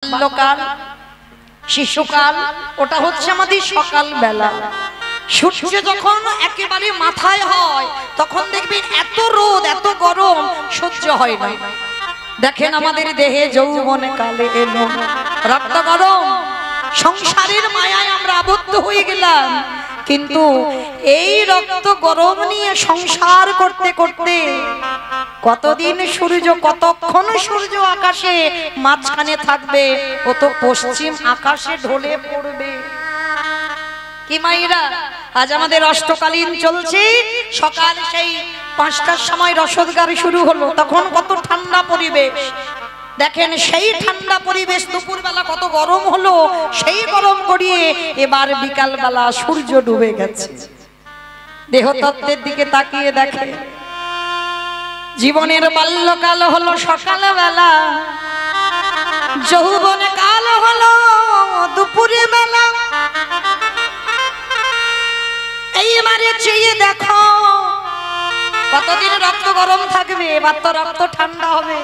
বাল্যকাল শিশুকাল ওটা হচ্ছে আমাদের সকাল বেলা। সূর্য যখন একেবারে মাথায় হয় তখন দেখবেন এত রোদ এত গরম সহ্য হয় না। দেখেন আমাদের দেহে যৌবনে কালে এলো রক্ত গরম, সংসারের মায়ায় আমরা আবদ্ধ হয়ে গেলাম। কিন্তু এই রক্ত গরম নিয়ে সংসার করতে করতে কতদিন সূর্য কতক্ষণ সূর্য আকাশে মাঝখানে থাকবে, ও তো পশ্চিম আকাশে ঢলে পড়বে। কি মাইরা আজ আমাদের অষ্টকালীন চলছে, সকাল সেই 5টার সময় রসদ গাড়ি শুরু হলো, তখন কত ঠান্ডা পরিবেশ। দেখেন সেই ঠান্ডা পরিবেশ দুপুরবেলা কত গরম হলো, সেই গরম গড়িয়ে এবার বিকালবেলা সূর্য ডুবে গেছে। দেহতত্ত্বের দিকে তাকিয়ে দেখে জীবনের বাল্যকাল হলো সকালবেলা, যৌবনে কাল হলো দুপুরে বেলা। এইবারে চেয়ে দেখো কতদিন রক্ত গরম থাকবে, এবার তো রক্ত ঠান্ডা হবে।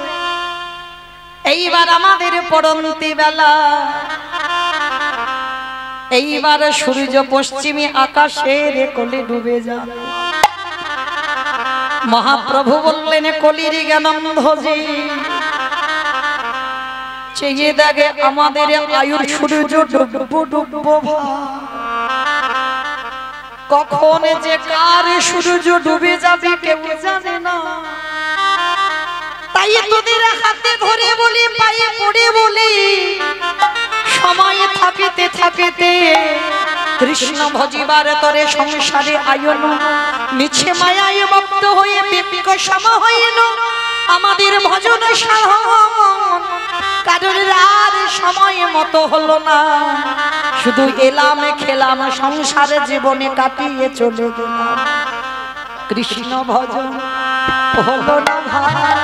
এইবার আমাদের পড়ন্তি বেলা, এইবার সূর্য পশ্চিমী আকাশের কোলে ডুবে যাবে। মহাপ্রভু বললেন কলির জ্ঞানন্ধজি চেয়ে দেখে আমাদের আয়ুর সূর্য ডুববো ডুববো, কখন যে কার সূর্য ডুবে যাবে কেউ জানে না। তাই তোদের হাতে ধরে বলি পায়ে পড়ে বলি, সময় থাকিতে থাকিতে কৃষ্ণ ভজিবার তরে সংসারে আয়ন, মিছে মায়ায় মত্ত হয়ে বিপিক সম হইল। আমাদের ভজন সাধন কারোর আর সময় মতো হলো না, শুধু এলাম খেলাম সংসারে জীবনে কাটিয়ে চলে গেলাম। কৃষ্ণ ভজন হলো না ভাই,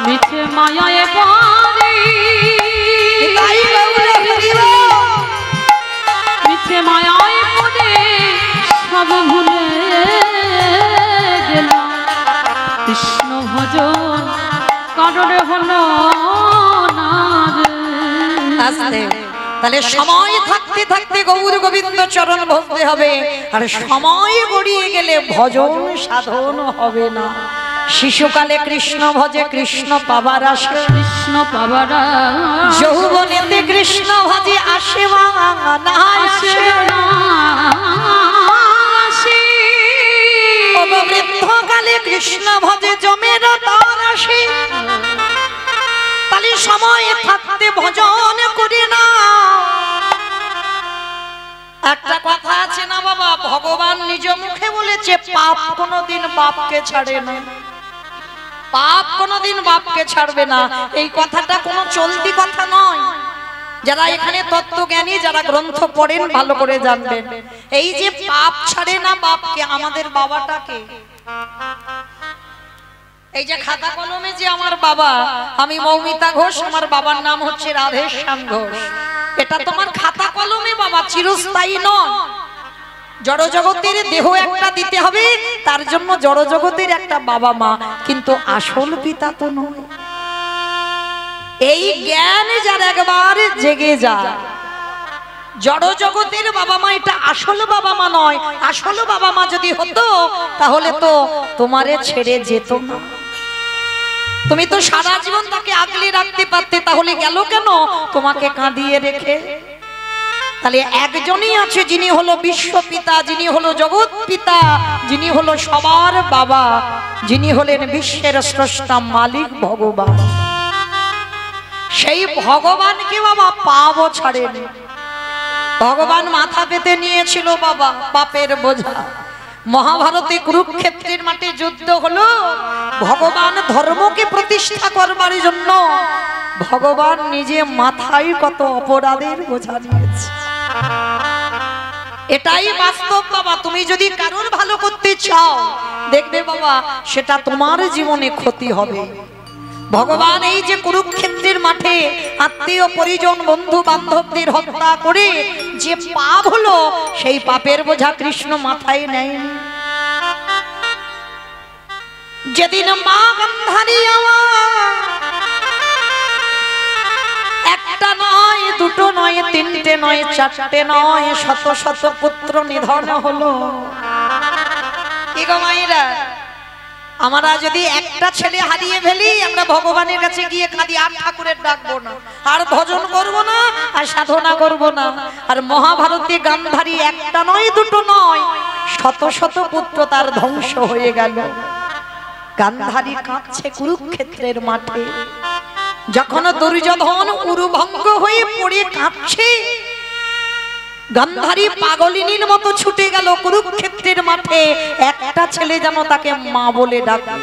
মিছে মায়ায় পড়ে, মিছে মায়ায় পড়ে সব ভুলে গেলাম। কৃষ্ণ ভজন কারণে হলো না রে। তাহলে সময় থাকতে থাকতে গৌর গোবিন্দ চরণ ভজতে হবে, আর সময় গড়িয়ে গেলে ভজন সাধন হবে না। শিশুকালে কৃষ্ণ ভজে কৃষ্ণ পাবার আসে, কৃষ্ণ পাবার যৌবনেতে কৃষ্ণ ভজে আসে না আসে না। বৃদ্ধকালে কৃষ্ণ ভজে জমের তার আসে। তাহলে সময় থাকতে ভজন করে না। একটা কথা আছে না বাবা, ভগবান নিজ মুখে বলেছে পাপ কোনোদিন বাপকে ছাড়ে না, পাপ কোনোদিন বাপকে ছাড়বে না। এই কথাটা কোনো চলতি কথা নয়। যারা এখানে তত্ত্বজ্ঞানী, যারা গ্রন্থ পড়েন ভালো করে জানবেন, এই যে পাপ ছাড়ে না বাপকে, আমাদের বাবাটাকে, এই যে খাতা কলমে যে আমার বাবা, আমি মৌমিতা ঘোষ, আমার বাবার নাম হচ্ছে রাধেশ্যাম ঘোষ, এটা তোমার খাতা কলমে বাবা, চিরস্থায়ী নয়। জড়জগতের দেহ একটা দিতে হবে, তার জন্য জড়জগতের একটা বাবা মা, কিন্তু আসল পিতা তো নয়। এই জ্ঞান যার একবার জেগে যায়, জড়জগতের বাবা মা এটা আসল বাবা মা নয়। আসল বাবা মা যদি হতো তাহলে তো তোমারে ছেড়ে যেত না, তুমি তো সারা জীবন তাকে আগলে রাখতে পারতে, তাহলে গেল কেন তোমাকে কাঁদিয়ে রেখে? তাহলে একজনই আছে যিনি হলো বিশ্বপিতা, যিনি হলো জগৎ পিতা, যিনি হলো সবার বাবা, যিনি হলেন বিশ্বের স্রষ্টা মালিক ভগবান। সেই ভগবানকে বাবা পাবো ছাড়েনি। ভগবান মাথা পেতে নিয়েছিল বাবা পাপের বোঝা। মহাভারতে কুরুক্ষেত্রের মাঠে যুদ্ধ হলো, ভগবান ধর্মকে প্রতিষ্ঠা করবার জন্য ভগবান নিজে মাথায় কত অপরাধের বোঝা নিয়েছে। এটাই বাস্তব বাবা। তুমি যদি কারোর ভালো করতে চাও, দেখবে বাবা সেটা তোমার জীবনে ক্ষতি হবে। ভগবান এই যে কুরুক্ষেত্রের মাঠে আত্মীয় পরিজন বন্ধু বান্ধবদের হত্যা করে যে পাপ হলো, সেই পাপের বোঝা কৃষ্ণ মাথায় নেয়নি। যেদিন মা গান্ধারী নয়, তিনটে নয়, চারটে নয়, শত শত পুত্র নিধন হলো। কি গো মায়েরা, আমরা যদি একটা ছেলে হারিয়ে ফেলি, আমরা ভগবানের কাছে গিয়ে কাঁদি, আর ঠাকুরের ডাকবো না, আর ভজন করব না, আর সাধনা করব না। আর মহাভারতে গান্ধারী একটা নয়, দুটো নয়, শত শত পুত্র তার ধ্বংস হয়ে গেল। গান্ধারী কাঁদছে কুরুক্ষেত্রের মাঠে, যখন দুর্যোধন উরুভঙ্গ হয়ে পড়ে কাঁদছে, গান্ধারী পাগলিনীর মতো ছুটে গেল কুরুক্ষেত্রের মাঠে। একটা ছেলে যেন তাকে মা বলে ডাকে।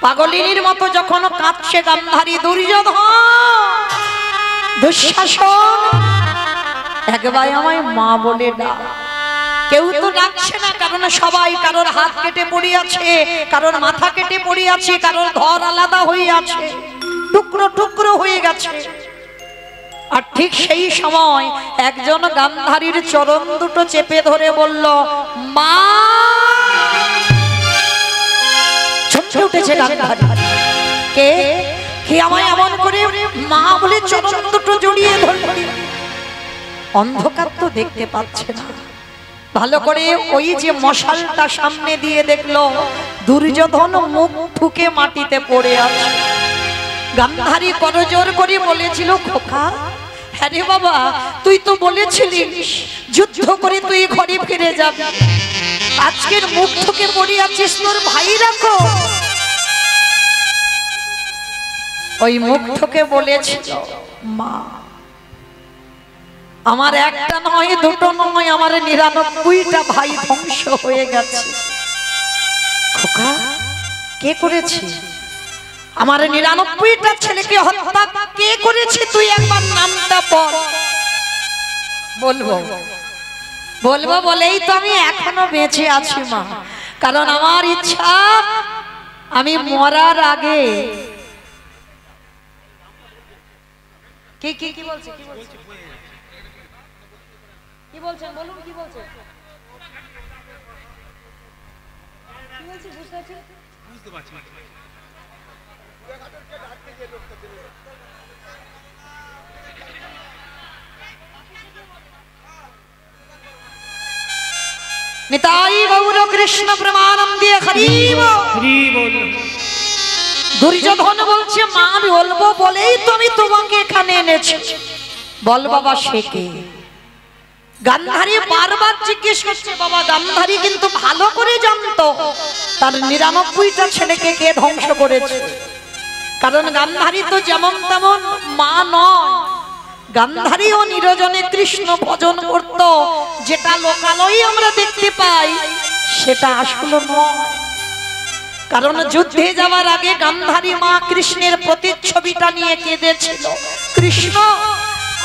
পাগলিনীর মতো যখন কাঁদছে গান্ধারী, দুর্যোধন, দুঃশাসন, একবার আমায় মা বলে ডাক। কেউ তো ডাকছে না, কারণ সবাই কারোর হাত কেটে পড়ে আছে, কারোর মাথা কেটে পড়ে আছে, কারোর ধর আলাদা হয়ে আছে, টুকরো টুকরো হয়ে গেছে। আর ঠিক সেই সময় একজন গান্ধারীর চরণ দুটো চেপে ধরে বলল, মা। ছুটে উঠেছে গান্ধারী, কে কে আমায় এমন করে মা বলে চরণ দুটো জড়িয়ে ধরল? অন্ধকার তো দেখতে পাচ্ছে না, ভালো করে ওই যে মশালটা সামনে দিয়ে দেখলো দুর্যোধন মুখ ঠুকে মাটিতে পড়ে আছে। গান্ধারী করজোর করে বলেছিল, খোকা, হ্যাঁ রে বাবা, তুই তো বলেছিলিস যুদ্ধ করে তুই ঘরে ফিরে যাবি, আজকের মুখ ঠুকে পড়ে আছিস, তোর ভাই রাখো। ওই মুখ ঠুকে বলেছিল, মা, আমার একটা নয়, দুটো নয়, আমার 99টা ভাই ধ্বংস হয়ে গেছে। খোকা, কে করেছে? আমার 99টা ছেলেকে হত্যা কে করেছে? তুই একবার নামটা বল। বলবো বলবো বলেই তো আমি এখনো বেঁচে আছি মা, কারণ আমার ইচ্ছা আমি মরার আগে। কি কি কি বলছে, কি বলছে, কি বলছেন বলুন, কি বলছেন, কি বলছে? বুঝতে পারছি। নিতাই গৌর কৃষ্ণ প্রেমানন্দে হরি বল। দুর্যোধন বলছে, মা আমি বলবো বলেই তো আমি তোমাকে এখানে এনেছি। বল বাবা, সে কে? গান্ধারী বারবার জিজ্ঞেস করছে। বাবা গান্ধারী কিন্তু ভালো করে জানতো তার 99টা ছেলেকে কে ধ্বংস করেছে, কারণ গান্ধারী তো যেমন তেমন মা নয়। গান্ধারীও নিরজনে কৃষ্ণ ভজন করত, যেটা লোকালয়ে আমরা দেখতে পাই সেটা আসলে নয়। কারণ যুদ্ধে যাওয়ার আগে গান্ধারী মা কৃষ্ণের প্রতিচ্ছবিটা নিয়ে কেঁদেছিল, কৃষ্ণ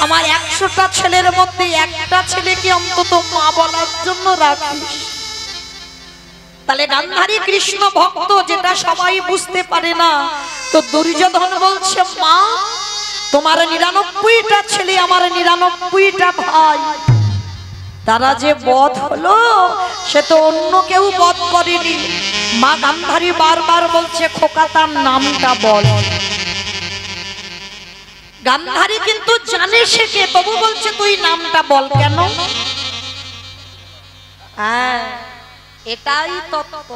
আমার 100টা ছেলের মধ্যে একটা ছেলেকে অন্তত মা বলার জন্য রাখিস। তাহলে গান্ধারী কৃষ্ণ ভক্ত, যেটা সবাই বুঝতে পারে না। তো দুর্যোধন বলছে, মা তোমার 99টা ছেলে, আমার 99টা ভাই, তারা যে বধ হলো সে তো অন্য কেউ বধ করেনি। মা গান্ধারী বারবার বলছে, খোকা তার নামটা বল। গান্ধারী কিন্তু জানে সে কে, তবু বলছে তুই নামটা বল। কেন? হ্যাঁ, এটাই তত্ত্ব।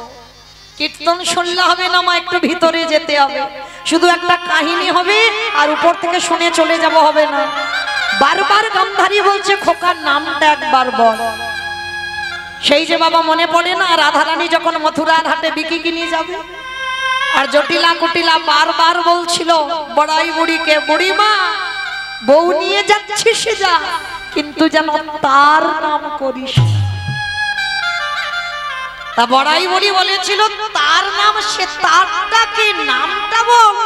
কীর্তন শুনলে হবে না মা, একটু ভিতরে যেতে হবে। শুধু একটা কাহিনী হবে আর উপর থেকে শুনে চলে যাব হবে না। বারবার গান্ধারী বলছে, খোকার নামটা একবার বল। সেই যে বাবা মনে পড়ে না, রাধারানী যখন মথুরার হাটে বিকি কিনে যাবে, আর জটিলা কুটিলা বারবার বলছিল বড়াই বুড়িকে, বুড়ি মা বউ নিয়ে যাচ্ছি সে যা, কিন্তু যেন তার নাম করিস। তা বড়াই বুড়ি বলেছিল তার নাম, সে তারটাকে নামটা বল,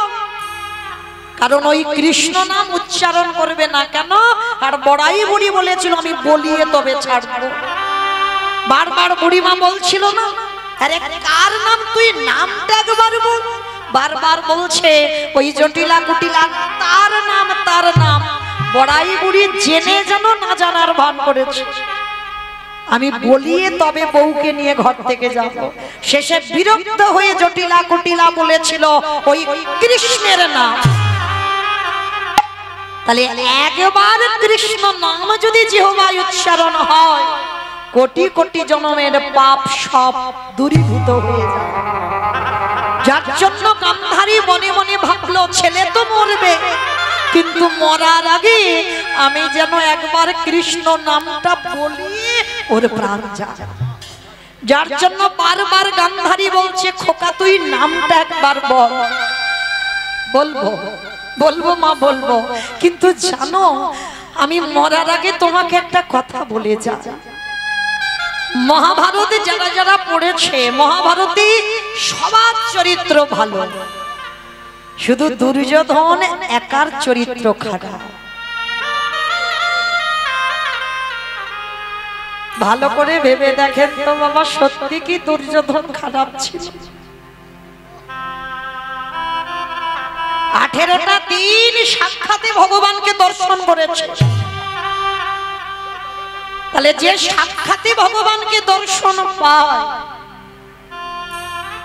কারণ ওই কৃষ্ণ নাম উচ্চারণ করবে না। কেন? আর বড়াই বুড়ি বলেছিল আমি বলিয়ে তবে ছাড়বো। বারবার বুড়িমা বলছিল না, আরে কার নাম, তুই নামটা একবার বল। বারবার বলছে ওই জটিলা কুটিলা তার নাম, তার নাম। বড়াই বুড়ি জেনে যেন না জানার ভান করেছে, আমি বলিয়ে তবে বউকে নিয়ে ঘর থেকে যাব। শেষে বিরক্ত হয়ে জটিলা কুটিলা বলেছিল ওই কৃষ্ণের নাম। তাহলে একবার কৃষ্ণ নাম যদি জিহ্বায় উচ্চারণ হয়, কোটি কোটি জন্মের পাপ সব দূরীভূত হয়ে যায়। যার জন্য গান্ধারী মনে মনে ভাবলো ছেলে তো মরবে, কিন্তু মরার আগে আমি যেন একবার কৃষ্ণ নামটা বলি ওর প্রাণ যায়। যার জন্য বারবার গান্ধারী বলছে খোকা তুই নামটা একবার বল। বলবো বলবো মা বলবো, কিন্তু জানো আমি মরার আগে তোমাকে একটা কথা বলে যাই। মহাভারতে যারা যারা পড়েছে, মহাভারতে সবার চরিত্র ভালো, শুধু দুর্যোধন একার চরিত্র খারাপ। ভালো করে ভেবে দেখেন তো বাবা, সত্যি কি দুর্যোধন খারাপ ছিল? 18টা দিন সাক্ষাতে ভগবানকে দর্শন করেছে। তাহলে যে সাক্ষাতে ভগবানকে দর্শন পায়,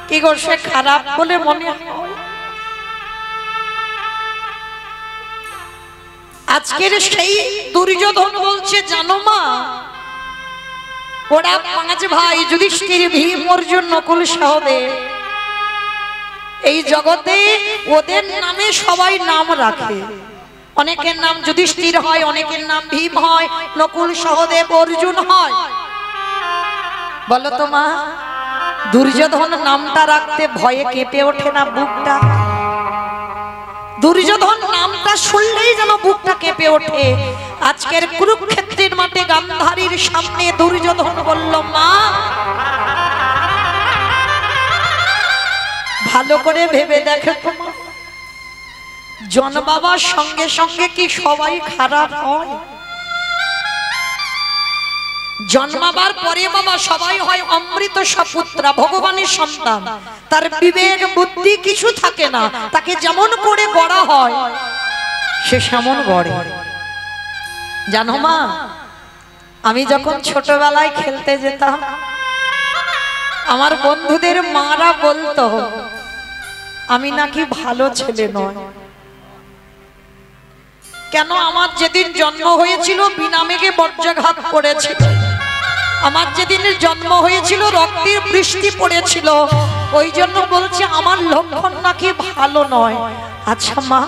কি গো সে খারাপ বলে মনে হয়? আজকের সেই দুর্যোধন বলছে জানো মা, ওরা 5 ভাই যুধিষ্ঠির, ভীম, অর্জুন, নকুল, সহদেব, এই জগতে ওদের নামে সবাই নাম রাখে। অনেকের নাম যুধিষ্ঠির হয়, অনেকের নাম ভীম হয়, নকুল, সহদেব, অর্জুন হয়। বলো তো মা, দুর্যোধন নামটা রাখতে ভয়ে কেঁপে ওঠে না বুকটা? দুর্যোধন নামটা শুনলেই যেন বুকটা কেঁপে ওঠে। আজকের কুরুক্ষেত্রের মাঠে গান্ধারীর সামনে দুর্যোধন বলল মা, ভালো করে ভেবে দেখো তোমার জন্মাবার সঙ্গে সঙ্গে কি সবাই খারাপ হয়? জন্মাবার পরে বাবা সবাই হয় অমৃত সপুত্রা, ভগবানের সন্তান। তার বিবেক বুদ্ধি কিছু থাকে না, তাকে যেমন করে গড়া হয় সে সেমন গড়ে। জানো মা, আমি যখন ছোটবেলায় খেলতে যেতাম, আমার বন্ধুদের মারা বলতো আমি নাকি ভালো ছেলে নয়। কেন? আমার যেদিন জন্ম হয়েছিল বিনা মেঘে বজ্রাঘাত পড়েছিল, আমার যেদিন জন্ম হয়েছিল রক্তের বৃষ্টি পড়েছিল, ওই জন্য বলছে আমার লক্ষণ নাকি ভালো নয়। আচ্ছা মা,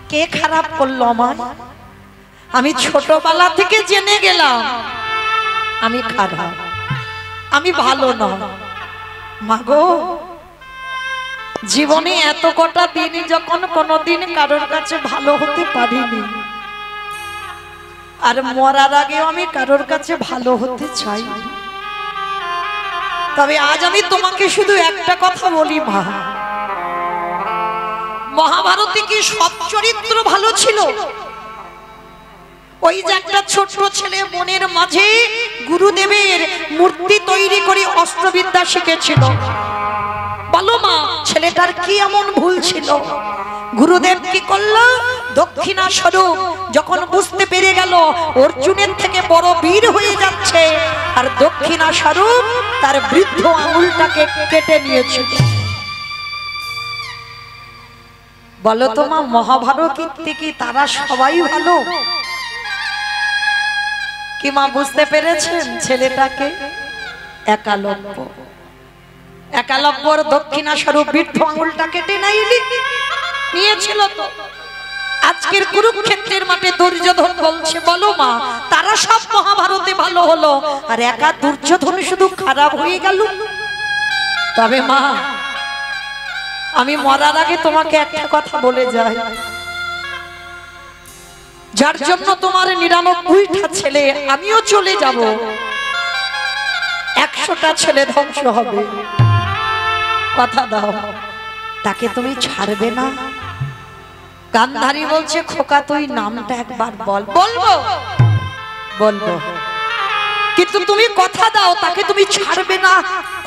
কে খারাপ করলো আমার? আমি ছোটবেলা থেকে জেনে গেলাম আমি খারাপ, আমি ভালো নয়। মাগো, জীবনে এত কটা দিন যখন কোনোদিন কারোর কাছে ভালো হতে পারিনি, আর মরার আগেও আমি কারোর কাছে ভালো হতে চাই। তবে আজ আমি তোমাকে শুধু একটা কথা বলি মা, মহাভারতে কি সব চরিত্র ভালো ছিল? ওই যে একটা ছোট্ট ছেলে মনের মাঝে গুরুদেবের মূর্তি তৈরি করে অস্ত্রবিদ্যা শিখেছিল। বলো মা, ছেলেটার কি এমন ভুল ছিল? গুরুদেব কি করলো? দক্ষিণা স্বরূপ যখন বুঝতে পেরে গেল অর্জুনের থেকে বড় বীর হয়ে যাচ্ছে, আর দক্ষিণা স্বরূপ তার বৃদ্ধ আঙুলটাকে কেটে নিয়েছিল। বলো তো মা, মহাভারতে কি তারা সবাই ভালো? কি মা বুঝতে পেরেছেন? ছেলেটাকে একালব্য, একালব্যর দক্ষিণা স্বরূপ বৃদ্ধ আঙুলটা কেটে নিয়েছিল। তো আজকের কুরুক্ষেত্রের মাঠে দুর্যোধন বলছে বলো মা, তারা সব মহাভারতে ভালো হলো, আর একা দুর্যোধন শুধু খারাপ হয়ে গেল। তবে মা, আমি মরার আগে তোমাকে একটা কথা বলে যাই, যার জন্য তোমার 99টা ছেলে, আমিও চলে যাব, 100টা ছেলে ধ্বংস হবে। কথা দাও, তাকে তুমি ছাড়বে না? গান্ধারী বলছে খোকা তুই নামটা একবার বল। বলবো বলবো, কিন্তু তুমি কথা দাও তাকে তুমি ছাড়বে না।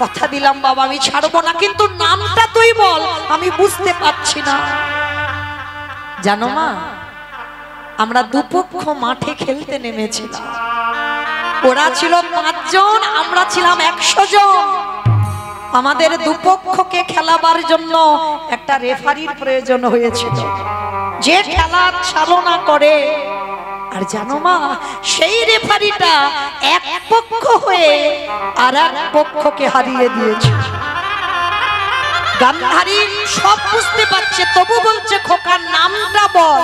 কথা দিলাম বাবা আমি ছাড়বো না, কিন্তু নামটা তুই বল, আমি বুঝতে পারছি না। জানো মা, আমরা দুপক্ষ মাঠে খেলতে নেমেছিলাম, ওরা ছিল 5 জন, আমরা ছিলাম 100 জন। আমাদের দুপক্ষকে খেলাবার জন্য একটা রেফারির প্রয়োজন হয়েছিল। যে খেলা চালনা করে, আর জানো মা সেই রেফারিটা এক পক্ষ হয়ে আর এক পক্ষকে হারিয়ে দিয়েছে। গান্ধারী সব বুঝতে পারছে, তবু বলছে খোকার নামটা বল।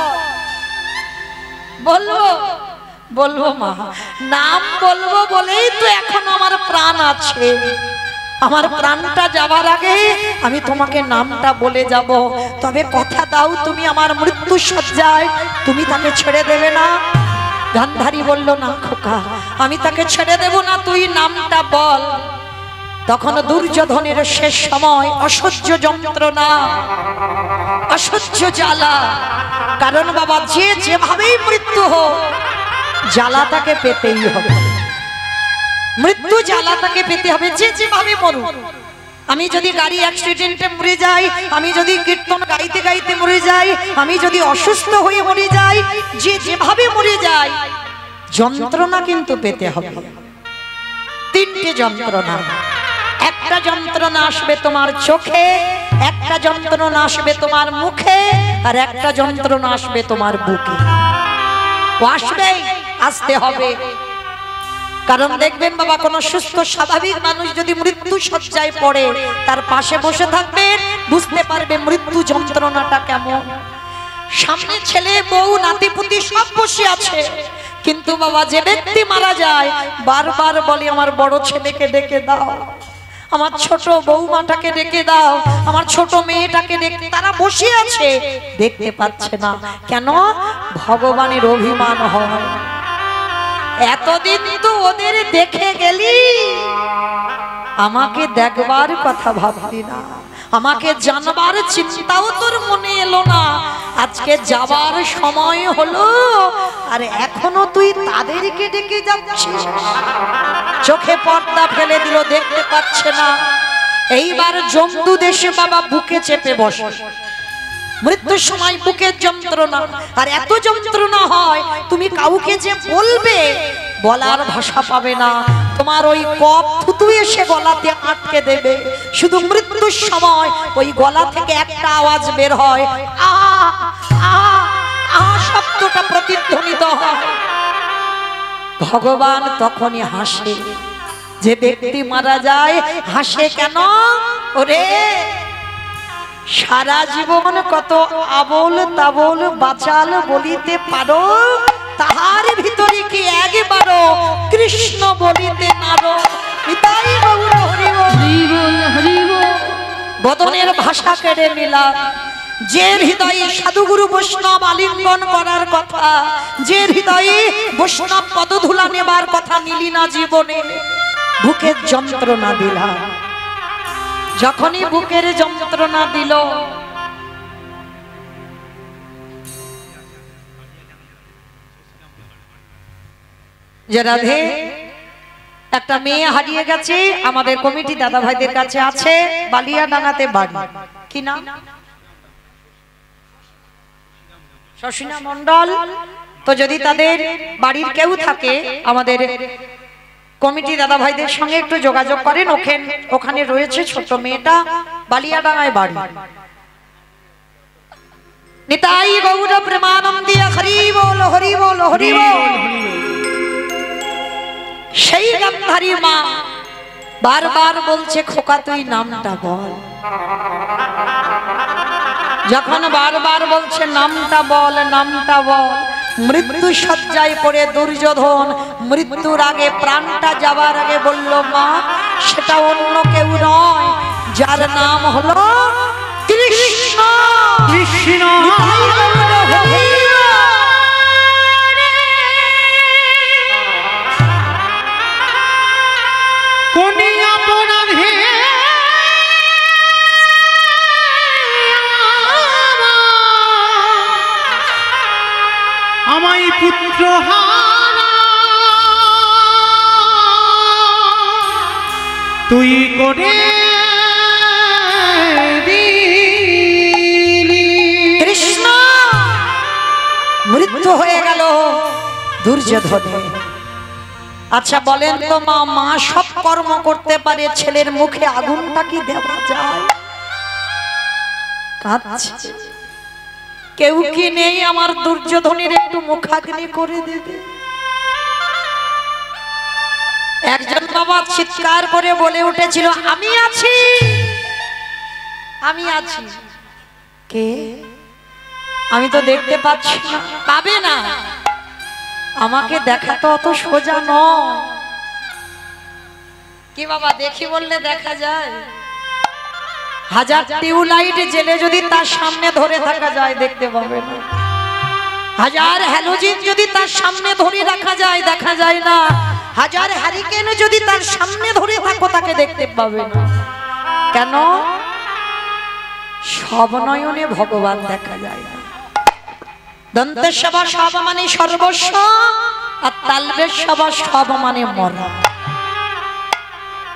বলবো বলবো মা, নাম বলবো বলেই তো এখন আমার প্রাণ আছে। আমার প্রাণটা যাবার আগে আমি তোমাকে নামটা বলে যাব। তবে কথা দাও তুমি আমার মৃত্যু সজ্জায় তুমি তাকে ছেড়ে দেবে না? গান্ধারী বলল, না খোকা, আমি তাকে ছেড়ে দেব না, তুই নামটা বল। তখন দুর্যোধনের শেষ সময়, অসহ্য যন্ত্রণা, অসহ্য জ্বালা। কারণ বাবা, যে যেভাবেই মৃত্যু হোক জ্বালা তাকে পেতেই হবে, মৃত্যু জ্বালা তাকে পেতে হবে, যে যেভাবে মরুক। আমি যদি গাড়ি অ্যাক্সিডেন্টে মরে যাই, আমি যদি কীর্তন গাইতে গাইতে মরে যাই, আমি যদি অসুস্থ হয়ে মরে যাই, যে যেভাবে মরে যাই, যন্ত্রণা কিন্তু পেতে হবে। তিনটে যন্ত্রণা। একটা যন্ত্রণা আসবে তোমার চোখে, একটা যন্ত্রণা আসবে তোমার মুখে, আর একটা যন্ত্রণা আসবে তোমার বুকে। আসবেই, আসতে হবে। কারণ দেখবেন বাবা, কোন সুস্থ স্বাভাবিক মানুষ যদি মৃত্যু শয্যায় পড়ে, তার পাশে বসে থাকবেন, বুঝতে পারবে মৃত্যু যন্ত্রণাটা কেমন। সামনে ছেলে বউ নাতিপুতি সব বসে আছে, কিন্তু বাবা যে ব্যক্তি মারা যায় বারবার বলে, আমার বড় ছেলেকে ডেকে দাও, আমার ছোট বৌমাটাকে ডেকে দাও, আমার ছোট মেয়েটাকে ডেকে। তারা বসে আছে, দেখতে পাচ্ছে না। কেন? ভগবানের অভিমান হয়, এতদিন তো ওদের দেখে গেলি, আমাকে দেখবার কথা ভাবলি না, আমাকে জানবার চিন্তাও তোর মনে এলো না। আজকে যাবার সময় হলো, আর এখনো তুই তাদেরকে ডেকে যাচ্ছিস। চোখে পর্দা ফেলে দিল, দেখতে পাচ্ছে না। এইবার জম্বু দেশে বাবা বুকে চেপে বসে। মৃত্যুর সময় বুকের যন্ত্রণা, আর এত যন্ত্রণা হয় তুমি কাউকে যে বলবে বলার ভাষা পাবে না। তোমার ওই কফ থুতু এসে গলাতে আটকে দেবে। শুধু মৃত্যুর সময় ওই গলা থেকে একটা আওয়াজ বের হয়, আ আ আ শব্দটা প্রতিধ্বনিত হয়। ভগবান তখনই হাসে। যে ব্যক্তি মারা যায় হাসে কেন? ওরে, সারা জীবন কত আবল তাবল বাচাল বলিতে পারো, তাহার ভিতরে কি একবারও কৃষ্ণ বলিতে নারো। নিতাই গৌর হরি বল, হরি বল। বদনের ভাষা কেড়ে নিলা। যে হৃদয়ে সাধুগুরু বৈষ্ণব আলিঙ্গন করার কথা, যে হৃদয়ে বৈষ্ণব পদধূলা নেবার কথা নিলি না জীবনে, বুকের যন্ত্রণা দিলা। যখনই বুকের যন্ত্রণা দিল, যে রাধে একটা মেয়ে হারিয়ে গেছে, আমাদের কমিটি দাদা ভাইদের কাছে আছে, বালিয়াডাঙ্গাতে বাড়ি। কি নাম? শশিনা মণ্ডল। তো যদি তাদের বাড়ির কেউ থাকে, আমাদের কমিটি দাদা ভাইদের সঙ্গে একটু যোগাযোগ করেন। ওখানে রয়েছে ছোট মেয়েটা, বালিয়াডাঙ্গায় বাড়ি। নিতাই গৌর প্রেমানন্দী, হরি বল, হরি বল, হরি বল। সেই গান্ধারী মা বারবার বলছে, খোকা তুই নামটা বল। যখন বারবার বলছে নামটা বল, নামটা বল, মৃত্যু শয্যায় পড়ে দুর্যোধন মৃত্যুর আগে, প্রাণটা যাবার আগে বলল, মা সেটা অন্য কেউ নয়, যার নাম হলো কৃষ্ণ। কৃষ্ণ আমায় পুত্র হারা তুই করে দিলি। কৃষ্ণ মৃত্যু হয়ে গেল দুর্যোধনের। আচ্ছা বলেন তো মা, মা সব কর্ম করতে পারে, ছেলের মুখে আগুনটা কি দেওয়া যায়? কাঁদছে। কেউ কি নেই আমার দুর্যোধনের একটু মুখাগ্নি করে দেবে? একজন বাবা চিৎকার করে বলে উঠেছিল, আমি আছি, আমি আছি। কে? আমি তো দেখতে পাচ্ছি না। পাবে না, আমাকে দেখা তো অত সোজা নয়। কি বাবা, দেখি বললে দেখা যায়? হাজার টিউবলাইট জেলে যদি তার সামনে ধরে থাকা যায় দেখতে পাবে না। হাজার হ্যালোজিন যদি তার সামনে ধরে রাখা যায় দেখা যায় না। হাজার হ্যারিকেন যদি তার সামনে ধরে থাকো তাকে দেখতে পাবে না। কেন? সব নয়নে ভগবান দেখা যায় না। দন্তেশ্বর সব মানে সর্বস্ব, আর তালবেশ্বর সব মানে মরণ।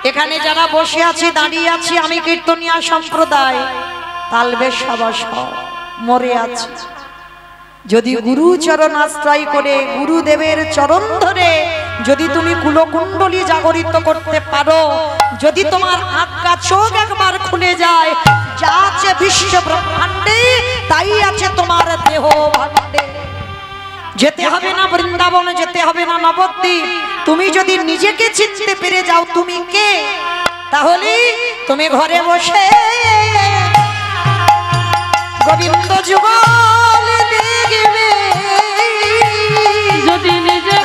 এখানে যারা বসে আছি, দাঁড়িয়ে আছি, আমি কীর্তনিয়া সম্প্রদায়, তালবেশ্বর সব মরে আছি। যদি গুরু চরণ আশ্রয় করে, গুরুদেবের চরণ ধরে যদি তুমি কুলকুণ্ডলী জাগরিত করতে পারো, যদি তোমার আজ্ঞা চোখ একবার খুলে যায়, যা আছে বিশ্ব ব্রহ্মাণ্ডে তাই আছে তোমার দেহ ভাণ্ডে। যেতে হবে না বৃন্দাবনে, যেতে হবে না নবদ্বীপ। তুমি যদি নিজেকে চিনতে পেরে যাও তুমি কে, তাহলে তুমি ঘরে বসে গোবিন্দ যুগল দেখবে। যদি নিজে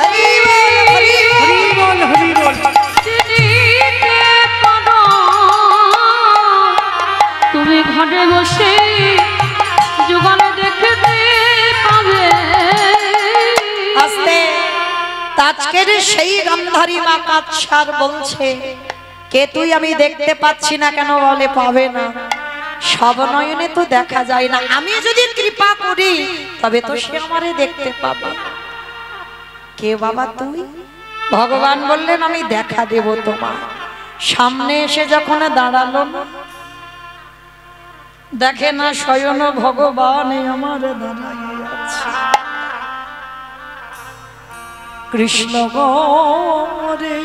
তুমি ঘরে বসে যুগল দেখতে পাবে। আস্তে আজকের সেই গান্ধারী মা কাছার বলছে, কে তুই? আমি দেখতে পাচ্ছি না। কেন? বলে পাবে না, সব নয়নে তো দেখা যায় না। আমি যদি কৃপা করি তবে তো সে আমারে দেখতে পাবে। কে বাবা তুই? ভগবান বললেন, আমি দেখা দেব তোমার। সামনে এসে যখন দাঁড়ালো, দেখে না স্বয়ং ভগবান আমার দাঁড়াইয়া আছে। কৃষ্ণ গরে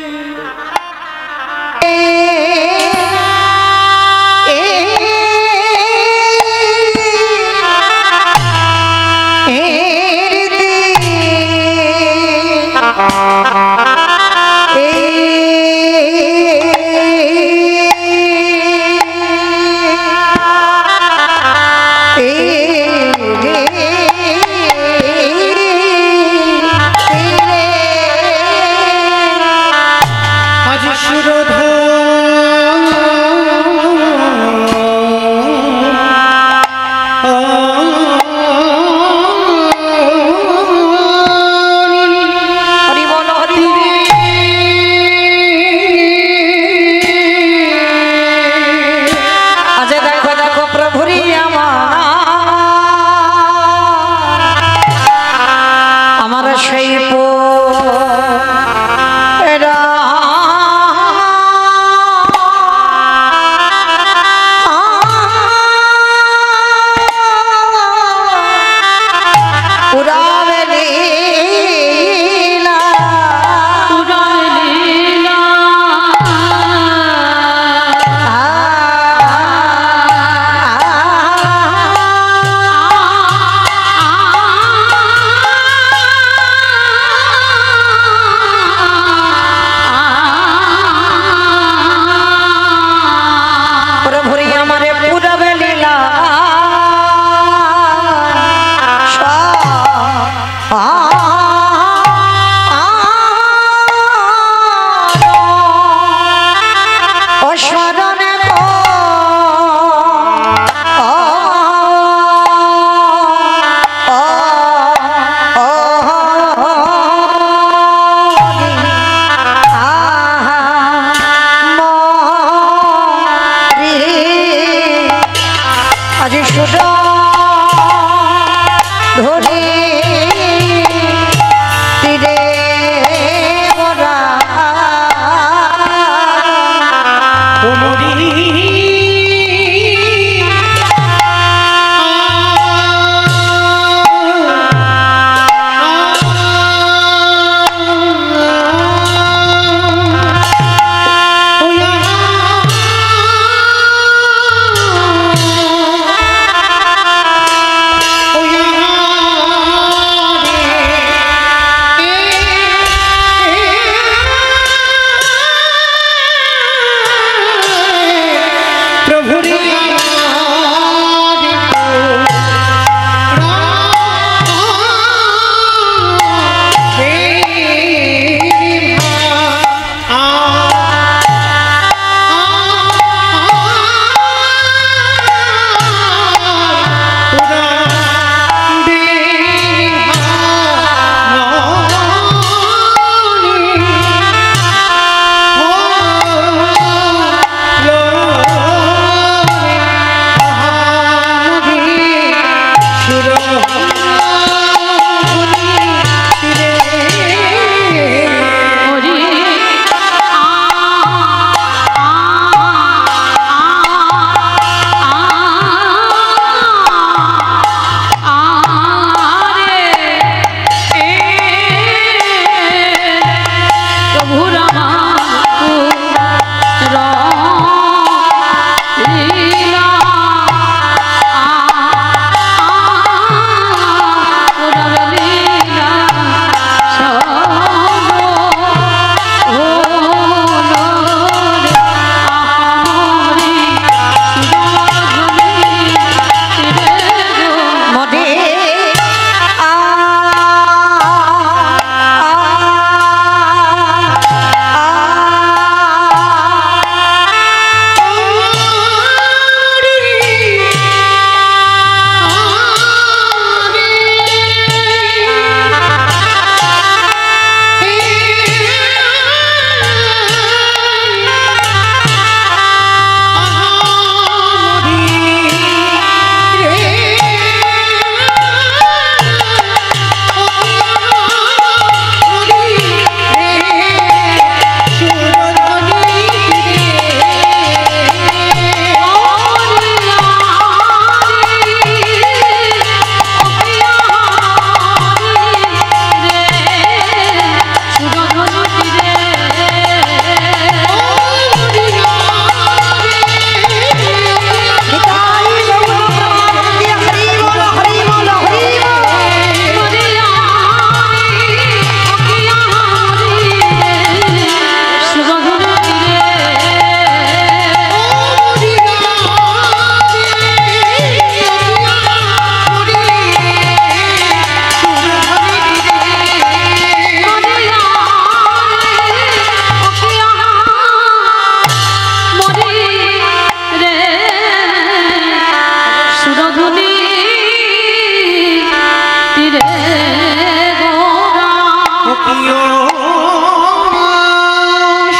আমিও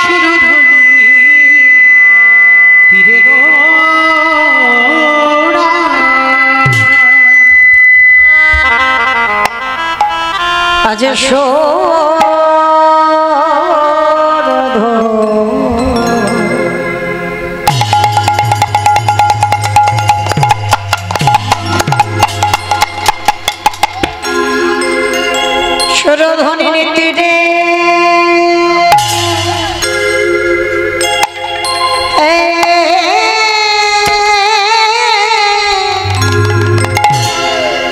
সুরধুনী তীরে গোড়া আজ শো সুরধনী নীতিরে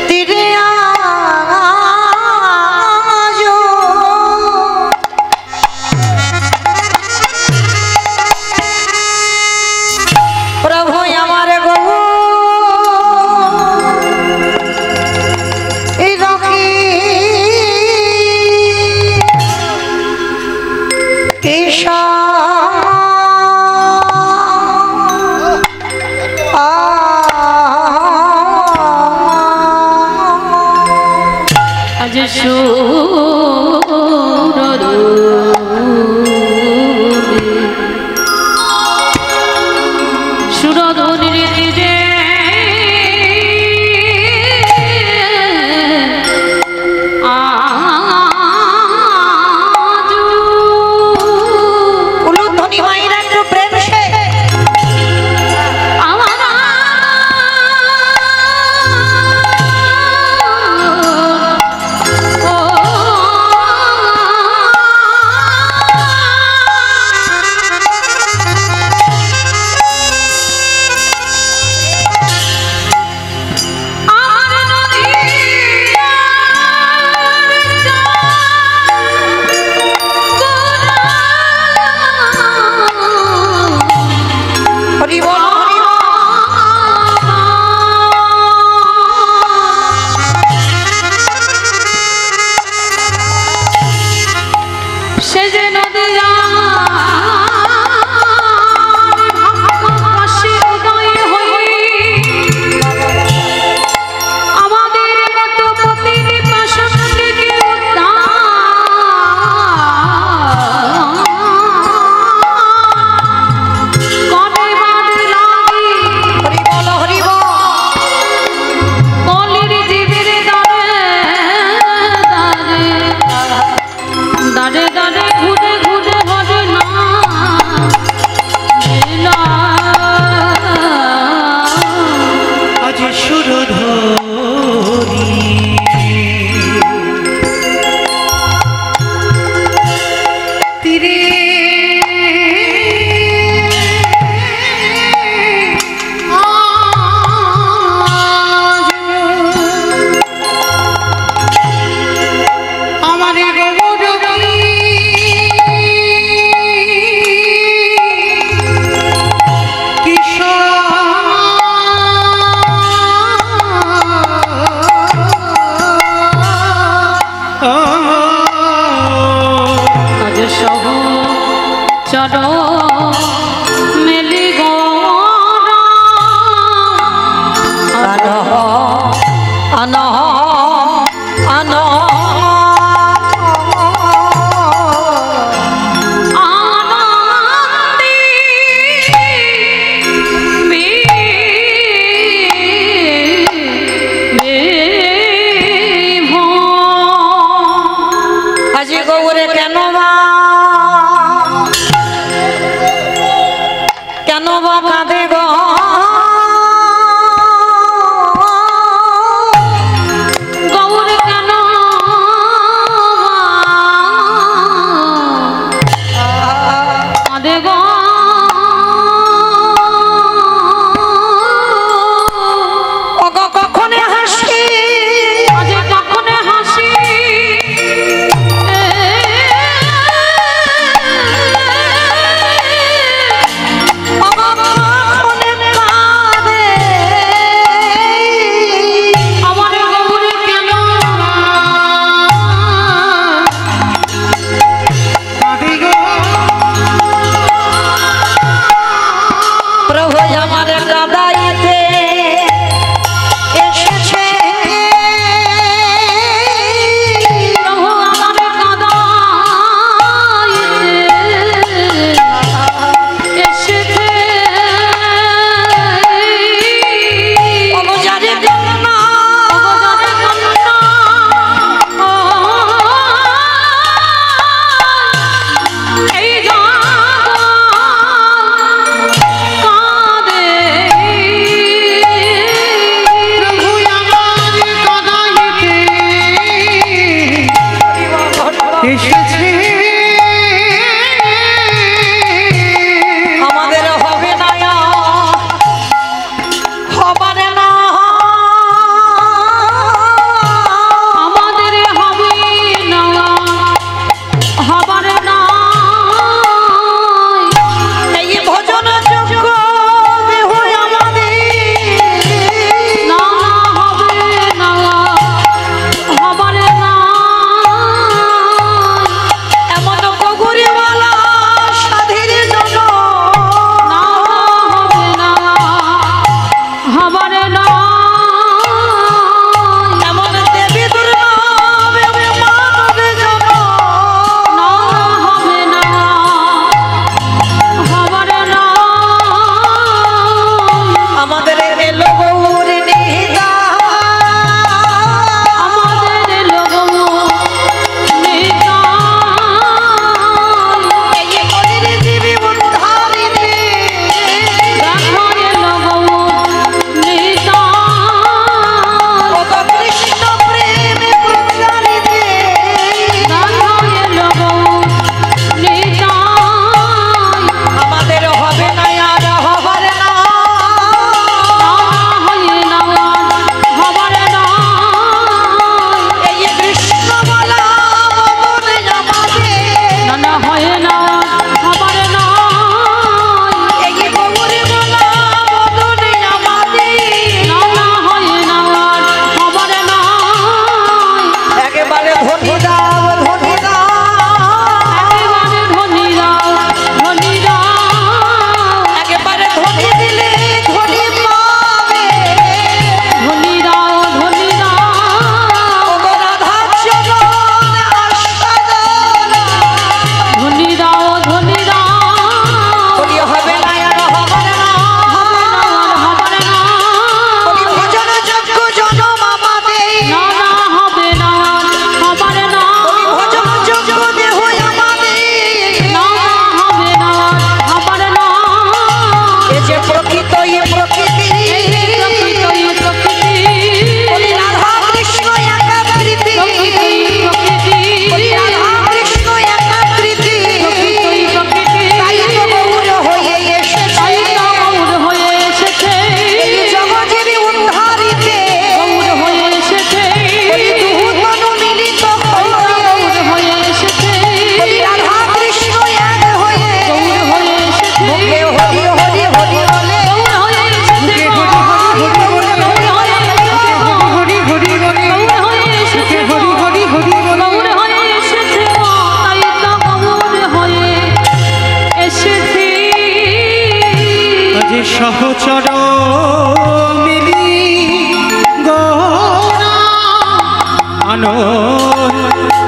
তীরে আজো প্রভু আমার গো এই রকি কৃষ্ণ আজ সুরধুনির তীরে উলুধ্বনি মায়ের একটু প্রেম সে হরি বল হরি বল। সে যে নদিয়া উদয় হই আমাদের মতো প্রতিটি পাশান থেকে কবে বাদে লাগি হরি বল হরি বল। কলির জীবের দাঁড়ে দাঁড়ে দাঁড়ে ঘুরে ঘুরে হবে না বেলা। আজ সুরধুনী তীরে আমার গৌরবী আজ সহ চলো মেলি আনহ আনহ আনহ আনন্দে আজি গৌরে কেন বা কাঁদে গো গৌর কেন কাঁদে গো ওগো কখনে হাসি আজ কখন হাসি ওগো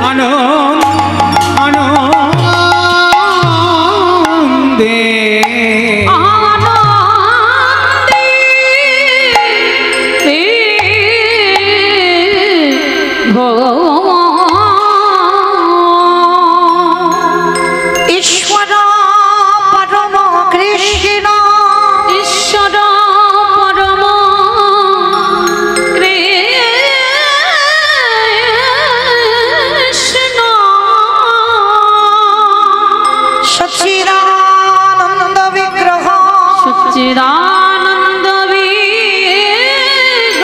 আনন্দ আনন্দে ঈশ্বর পরম কৃষ্ণ ঈশ্বর পরম কৃষ্ণ সচ্চিদানন্দ বিগ্রহ সচ্চিদানন্দ বিগ্রহ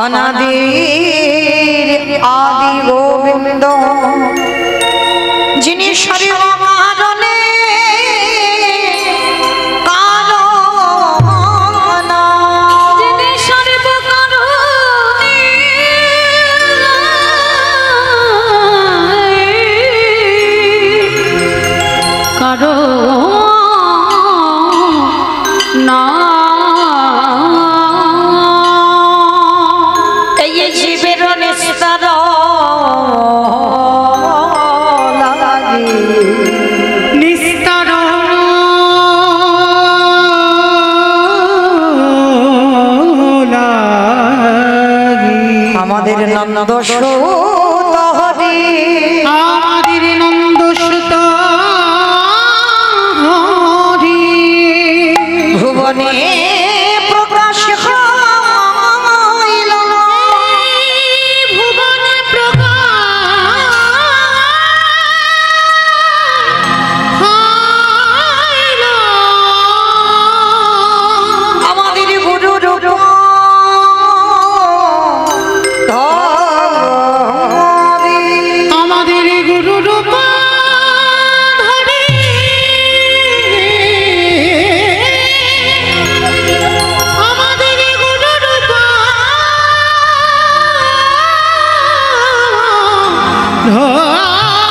অনাদির আদি গোবিন্দ যিনি সর্বকারণে কারণ যিনি সর্বকারণে কারণ এই জীবের নিস্তার লাগি নিস্তার লাগি আমাদের নন্দ সুত হরি আমাদের নন্দ সুত হরি ভুবনে প্রকাশ হইল ভুবনে প্রকাশ আমাদের গুরু রূপ ধরি আমাদের গুরু রূপ ধরি আমাদের গুরু রূপ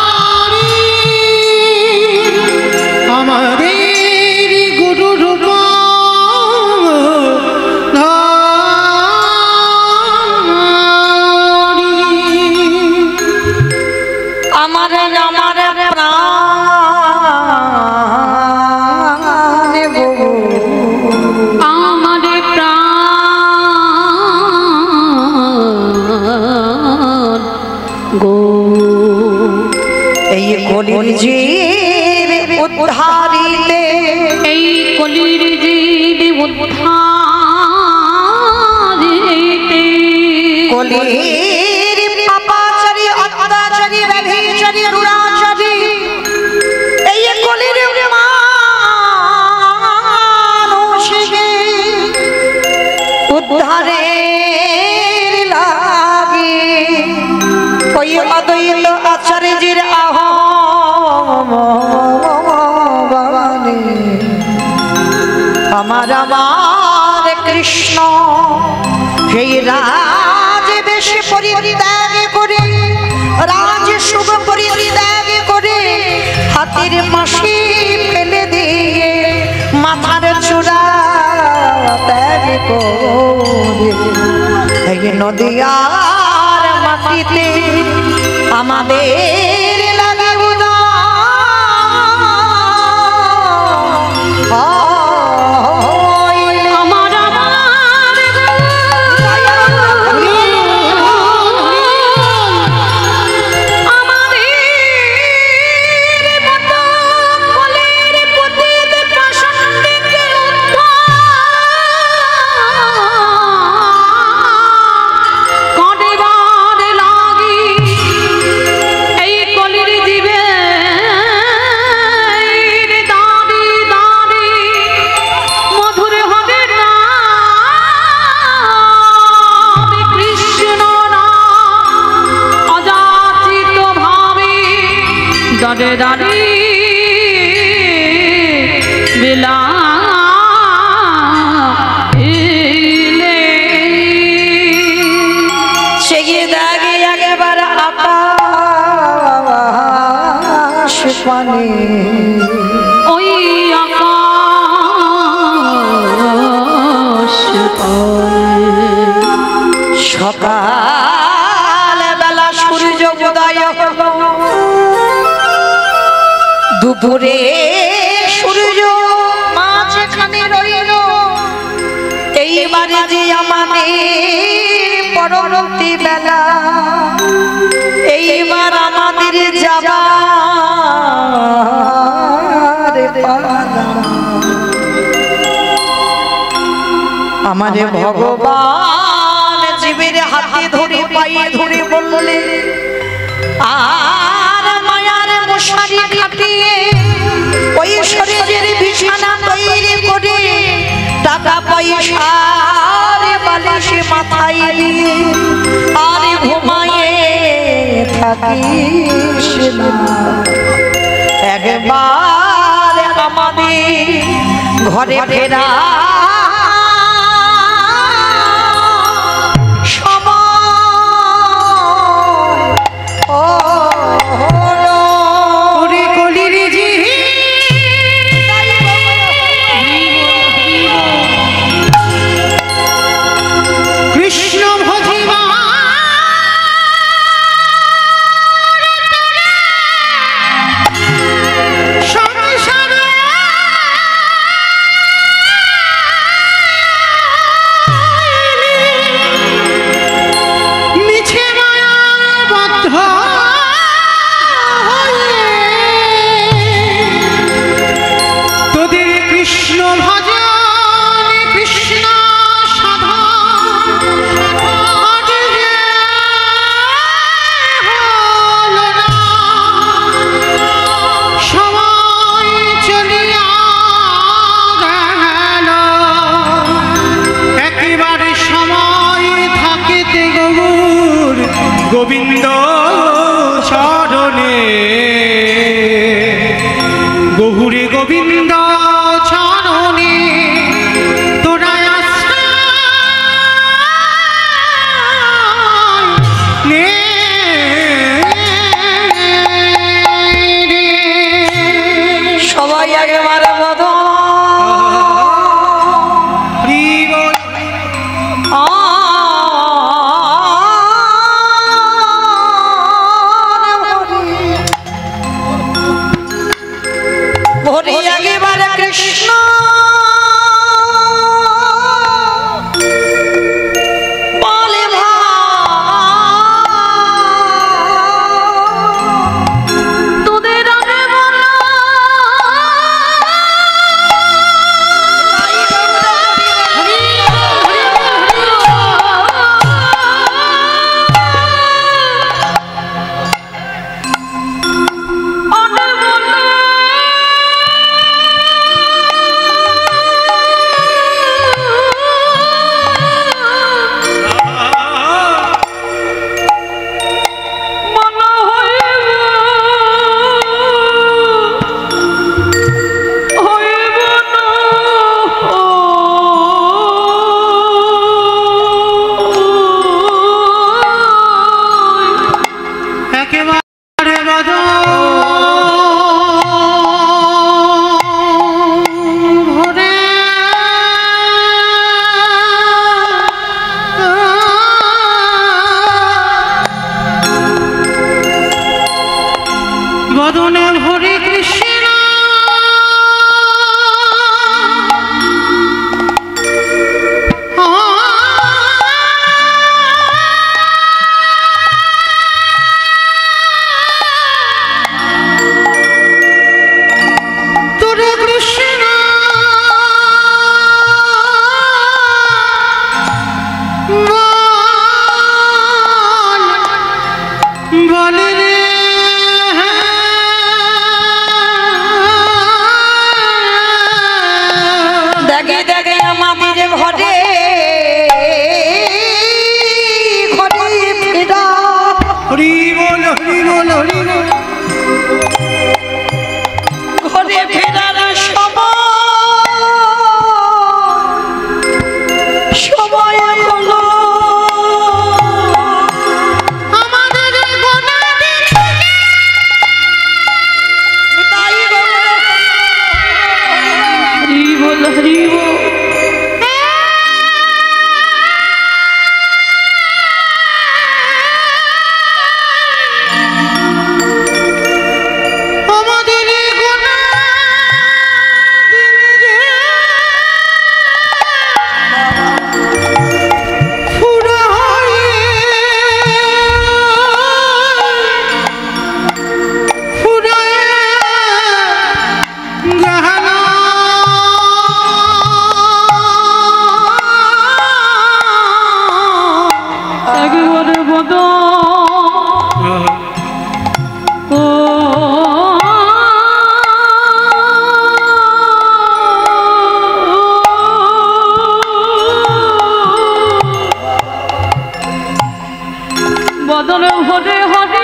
ধরি আমাদের গুরু রূপ আমার আমার প্রাণ বহু আমার প্রাণ গো এই কলির জীব উদ্ধারিতে এই কলির জীব উদ্ধারিতে কলির পাপাচারী অত্যাচারী ব্যভিচারী দুরাচারী এই কলির মানুষকে উদ্ধারের লাগি ওই অদ্বৈত আচার্যের আহ্বানে আমার আমার কৃষ্ণ সেই রাজ বেশে পরিত্যাগ করে রাজ শুভ পরিত্যাগ করে হাতির মাসি ফেলে দিয়ে মাথার চূড়া ত্যাগ করে এই নদিয়ার মাটিতে আমাদের লাগে আমার আমাদের মতো কলের পতিত প্রাসঙ্গিকে কটিবার লাগি এই কলির জীবে দাঁড়ি দাঁড়ি মধুর হবে না কৃষ্ণ নাম অযাচিত ভাবে দাঁড়ে দাঁড়ি বেলা সেগিয়ে দাগে একবার আকাশ পানে ওই আকাশ সকাল দূরে সূর্য মাঝখানে রইল এইবারে যে আমাদের পরবর্তী বেলা এইবার আমাদের যাবার পালা আমাদের ভগবান জীবের হাতে ধরে পায়ে ধরে বললে আর মায়ার মশারি খাটিয়ে ওই শরীরের বিছানা তৈরি করে টাকা পয়সার বালিশে মাথায় দিয়ে আর ঘুমায়ে থাকিস না একবার আমাদের ঘরে ফেরা গোবিন্দ চরণে গহুরে গোবিন্দ চরণে তোরা সবাই একবার বদ বদনে ভরে কৃষ্ণ তোরে কৃষ্ণ বলে রে বদন ভরে হরি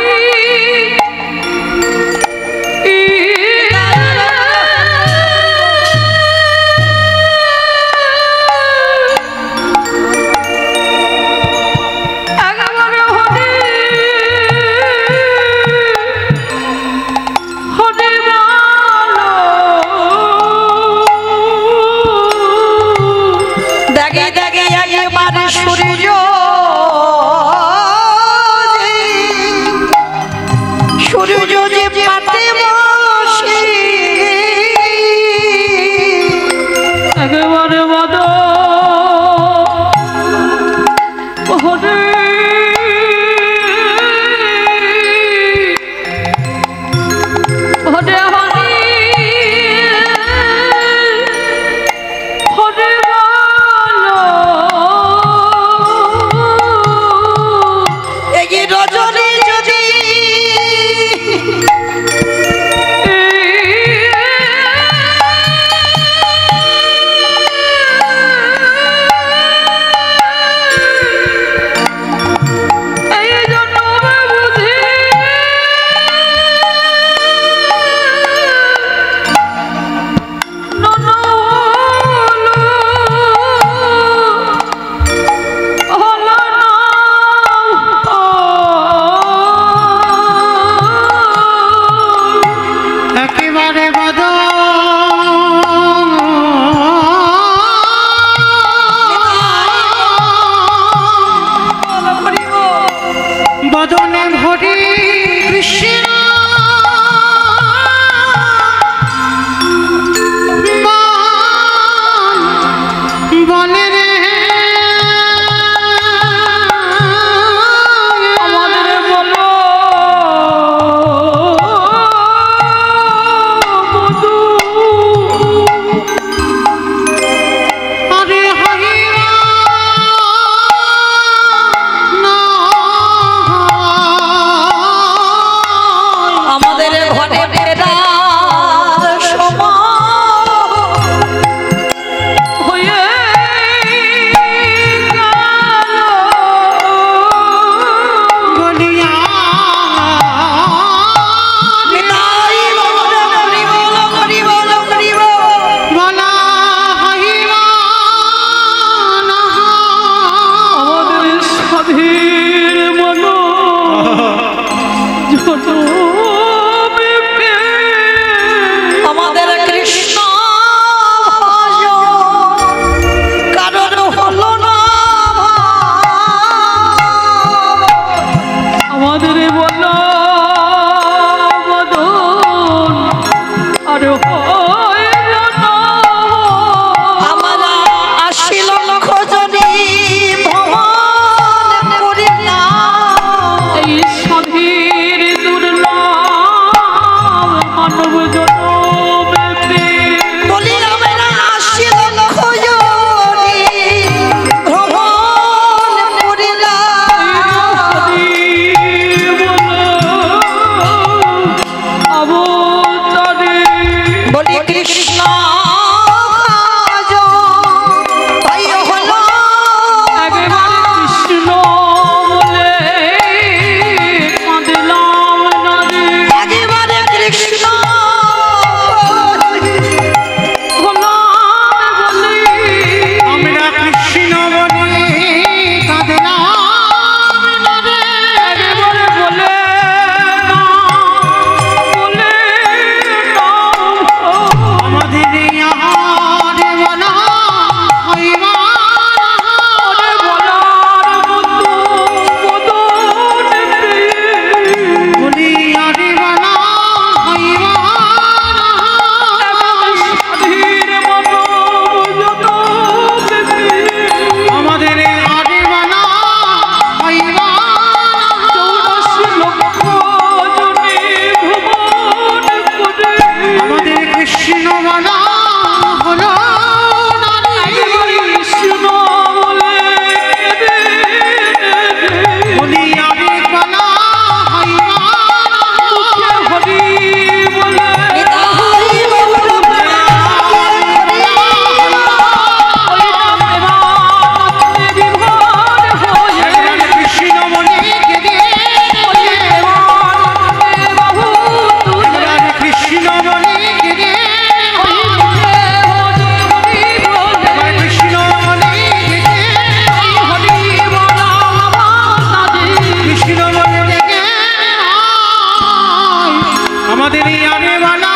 আমাদের আরে বালা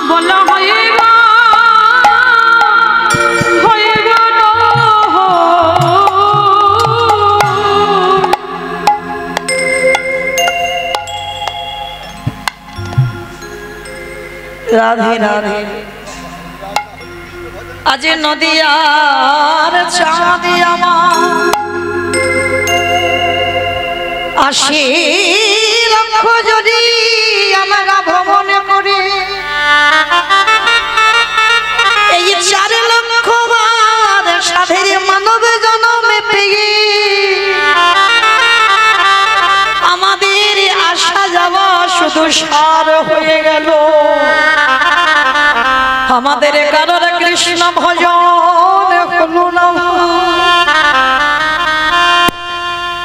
বলা হয়ে গেল রাধে রাধে আজ নদিয়ার চাঁদ আমার ৮০ লক্ষ যদি আমরা ভ্রমণ করে এই ৪ লক্ষ বার সাধের মানব জন্মে পেয়ে আমাদের আসা যাওয়া শুধু সার হয়ে গেল আমাদের কারোর কৃষ্ণ ভজন হলো না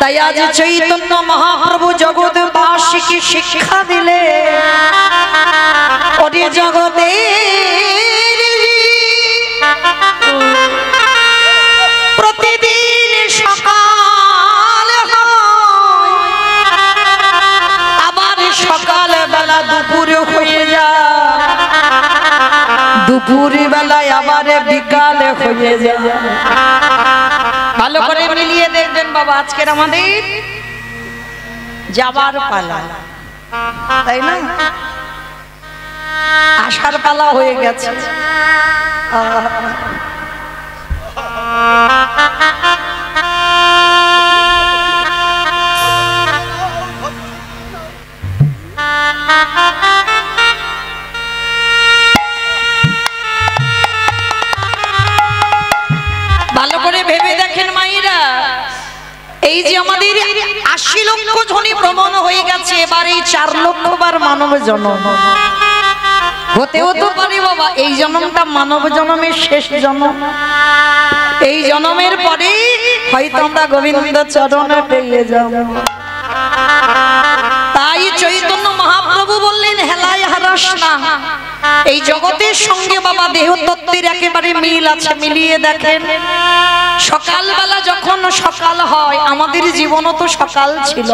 তাই আজ চৈতন্য মহাপ্রভু জগৎবাসীকে শিক্ষা দিলে ওরে জগতে প্রতিদিন সকাল হয় আবার সকাল বেলা দুপুর হয়ে যায় দুপুর বেলায় আবার বিকাল হয়ে যায় ভালো করে মিলিয়ে দেখবেন বাবা আজকের আমাদের যাবার পালা তাই না আসার পালা হয়ে গেছে ভালো করে ভেবে দেখেন মায়েরা এই যে আমাদের ৮০ লক্ষ জনই ভ্রমণ হয়ে গেছে এবার এই ৪ লক্ষ বার মানব জন্ম হতেও তো পারে বাবা এই জন্মটা মানব জন্মের শেষ জন্ম এই জন্মের পরে হয়তো আমরা গোবিন্দ চরণে পেয়ে যাব তাই চৈতন্য মহাপ্রভু বললেন হেলায় হারাস না এই জগতের সঙ্গে বাবা দেহ তত্ত্বের একেবারে মিল আছে মিলিয়ে দেখেন সকালবেলা যখন সকাল হয় আমাদের জীবনও তো সকাল ছিল